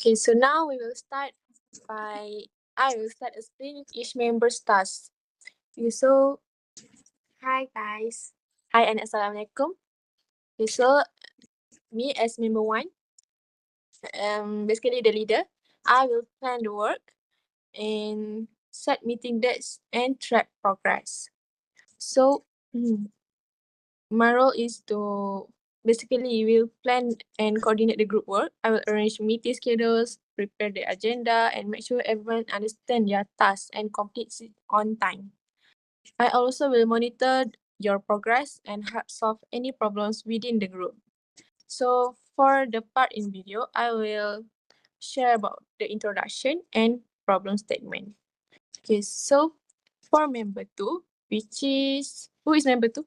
Okay, so now we will start I will start explaining each member's task. Okay, so hi guys. Hi and assalamualaikum. Okay, so me as member 1, basically the leader, I will plan the work and set meeting dates and track progress. So my role is to basically will plan and coordinate the group work. I will arrange meeting schedules, prepare the agenda, and make sure everyone understand their tasks and completes it on time. I also will monitor your progress and help solve any problems within the group. So for the part in video, I will share about the introduction and problem statement. Okay, so for member 2, who is member 2?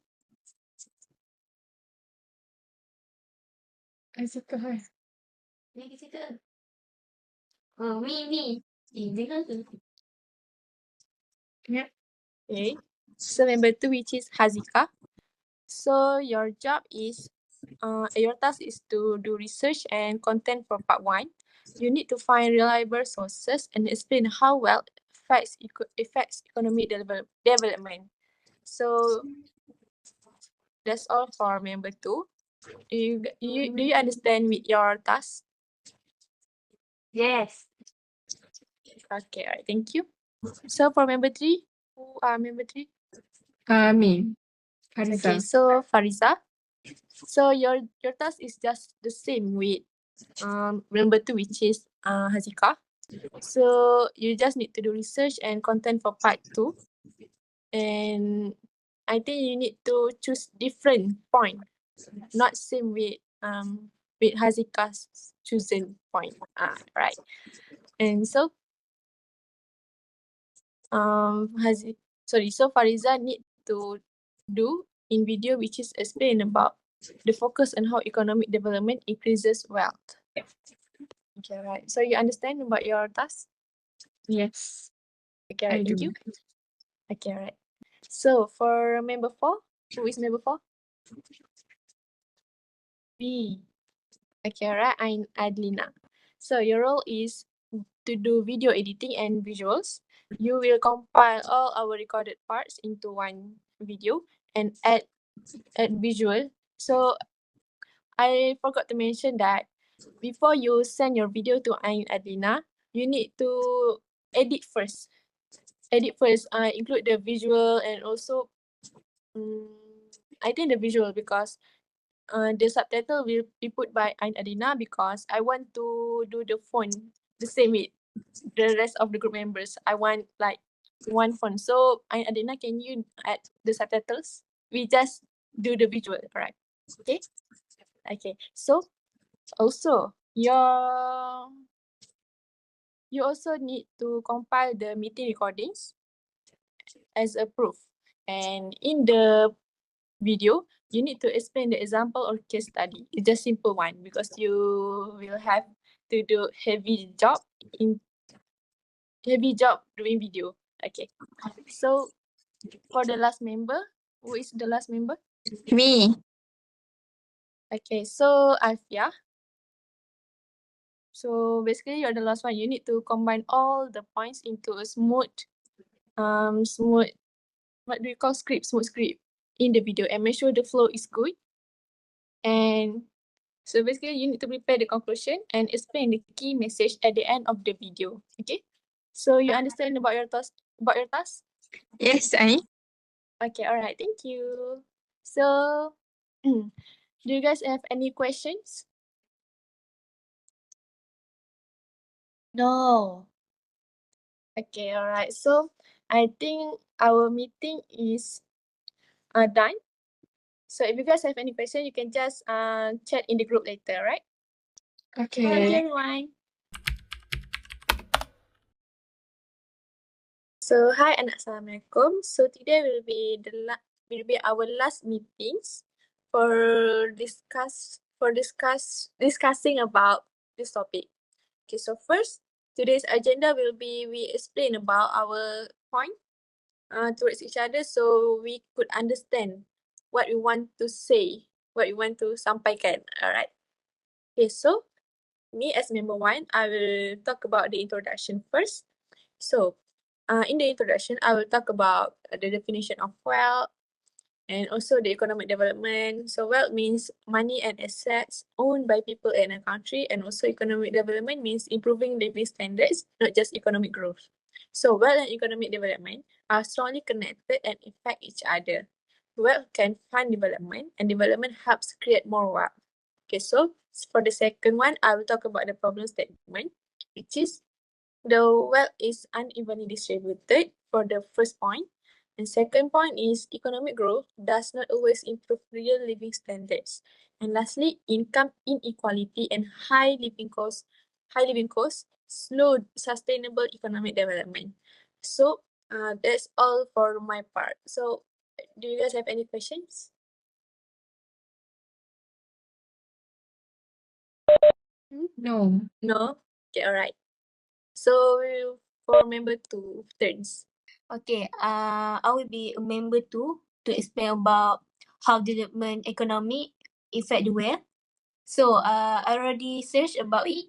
I suka hai. Ni kita. Oh, me. Jangan tu. Yeah. Okay. So member 2, which is Hazika. So your job is, your task is to do research and content for part 1. You need to find reliable sources and explain how well affects economic development. So that's all for member 2. Do you understand with your task? Yes. Okay, alright, thank you. So for member 3, who are member 3? Me. Fariza. Okay, so Fariza. So your task is just the same with member 2, which is Hazika. So you just need to do research and content for part 2. And I think you need to choose different point, not same with Hazika's chosen point. Right. And so so Fariza need to do in video, which is explain about the focus on how economic development increases wealth. Okay, right. So you understand about your task? Yes. Okay, I right. Thank do. you. Okay, right. So for member 4, who is member 4? B. Okay, right. I'm Adlina. So your role is to do video editing and visuals. You will compile all our recorded parts into one video and add visual. So I forgot to mention that before you send your video to Adlina, you need to edit first. Include the visual and also I think the visual, because the subtitle will be put by Adina, because I want to do the font the same with the rest of the group members. I want like one font. So Adina, can you add the subtitles? We just do the visual, right? Okay. Okay. So also you also need to compile the meeting recordings as a proof. And in the video, you need to explain the example or case study. It's just simple one, because you will have to do heavy job doing video. Okay. So for the last member, who is the last member? Me. Okay, so Alfia. So basically you're the last one. You need to combine all the points into a smooth, what do you call script, smooth script in the video, and make sure the flow is good. And so basically you need to prepare the conclusion and explain the key message at the end of the video. Okay. So you understand about your task? Yes, I. Okay, all right, thank you. So do you guys have any questions? No. Okay, all right. So I think our meeting is done. So if you guys have any question, you can just chat in the group later, right? Okay. Thank you, everyone. So hi and assalamualaikum. So today will be our last meetings for discussing about this topic. Okay, so first, today's agenda will be we explain about our point towards each other, so we could understand what we want to say, what we want to sampaikan. Alright. Okay, so me as member one, I will talk about the introduction first. So, in the introduction, I will talk about the definition of wealth and also the economic development. So, wealth means money and assets owned by people in a country, and also economic development means improving living standards, not just economic growth. So, wealth and economic development are strongly connected and affect each other. Wealth can fund development, and development helps create more wealth. Okay, so for the second one, I will talk about the problem statement, which is the wealth is unevenly distributed for the first point. And second point is economic growth does not always improve real living standards. And lastly, income inequality and high living costs slow sustainable economic development. So that's all for my part. So do you guys have any questions? No. No? Okay, all right. So for member two turns. Okay, I will be a member two to explain about how development economy affect the wealth. So, I already searched about it,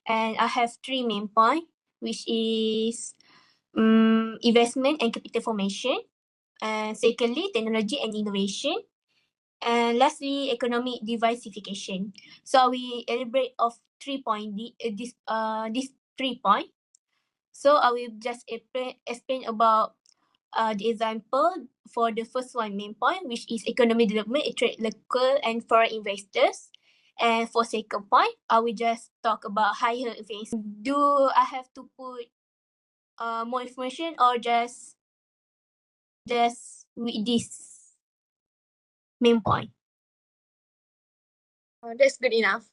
and I have three main points, which is investment and capital formation, and secondly, technology and innovation, and lastly, economic diversification. So, we elaborate of 3 point, this 3 point. So, I will just explain about the example for the first one main point, which is economic development, attract local and foreign investors. And for second point, I will just talk about higher investment. Do I have to put more information or just with this main point? That's good enough.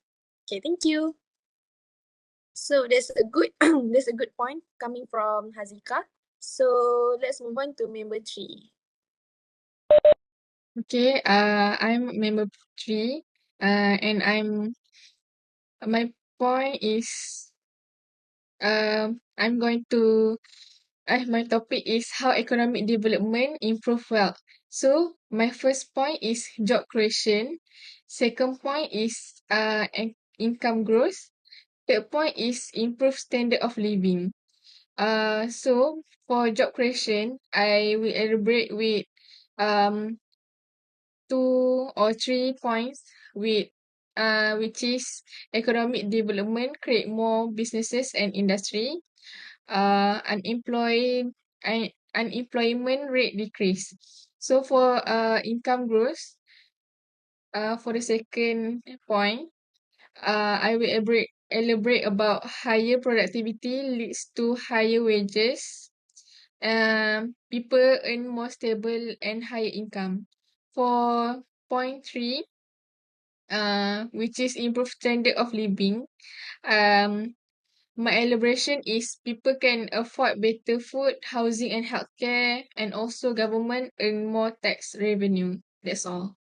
Okay, thank you. So there's a good there's a good point coming from Hazika. So let's move on to member three. Okay, I'm member 3, and my point is, I'm going to, my topic is how economic development improve wealth. So my first point is job creation. Second point is income growth. Third point is improve standard of living. So for job creation, I will elaborate with um 2 or 3 points with which is economic development, create more businesses and industry, unemployment rate decrease. So for income growth, for the second point, I will elaborate about higher productivity leads to higher wages. People earn more stable and higher income. For point 3, which is improve standard of living. My elaboration is people can afford better food, housing and healthcare, and also government earn more tax revenue. That's all.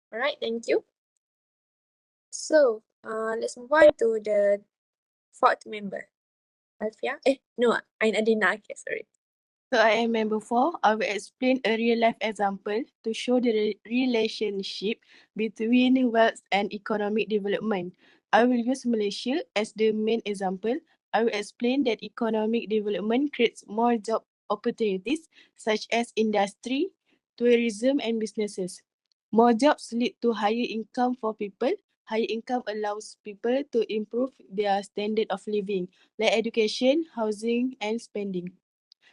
All right, thank you. So let's move on to the fourth member. Alfia? No, I'm Adina. Okay, sorry. So I am member 4. I will explain a real life example to show the relationship between wealth and economic development. I will use Malaysia as the main example. I will explain that economic development creates more job opportunities such as industry, tourism and businesses. More jobs lead to higher income for people. Higher income allows people to improve their standard of living, like education, housing and spending.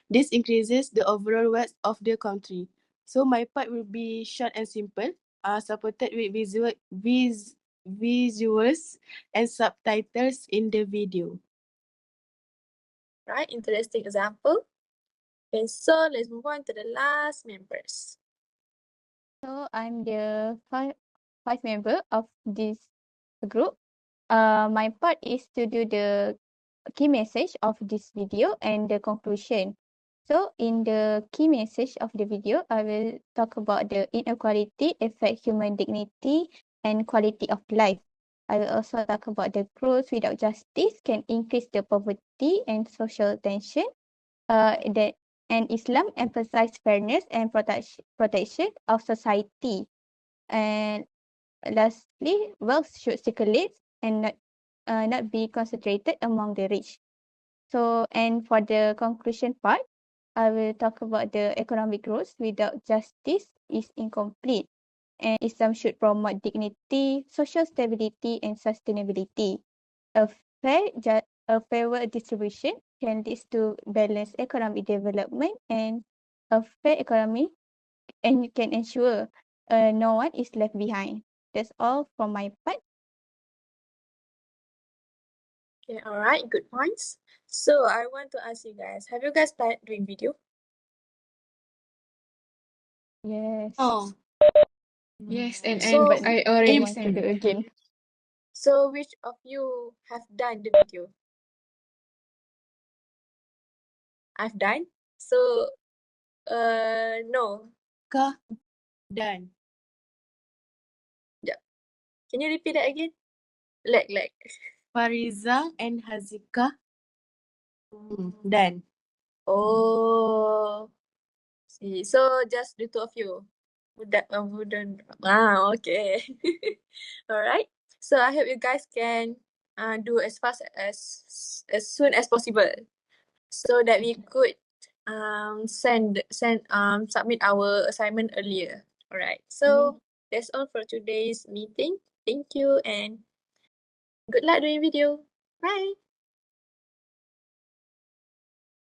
This increases the overall wealth of the country. So my part will be short and simple, supported with visuals and subtitles in the video. Right, interesting example. Okay, so let's move on to the last members. So I'm the five member of this group. My part is to do the key message of this video and the conclusion. So in the key message of the video, I will talk about the inequality affect human dignity and quality of life. I will also talk about the growth without justice can increase the poverty and social tension. And Islam emphasize fairness and protection of society. And lastly, wealth should circulate and not be concentrated among the rich. So, and for the conclusion part, I will talk about the economic growth without justice is incomplete, and Islam should promote dignity, social stability, and sustainability. A a fair distribution can lead to balanced economic development, and a fair economy and can ensure no one is left behind. That's all from my part. Okay, all right, good points. So I want to ask you guys, have you guys started doing video? Yes. Oh, Yes, and So- I I already want to sent. do again. So which of you have done the video? I've done. So, no. Kah dan Can you repeat that again? Like. Fariza and Hazika dan. Oh. See, so just the two of you. Wouldn't. Okay. All right. So I hope you guys can do as fast as soon as possible, so that we could submit our assignment earlier. All right. So that's all for today's meeting. Thank you and good luck doing video. Bye.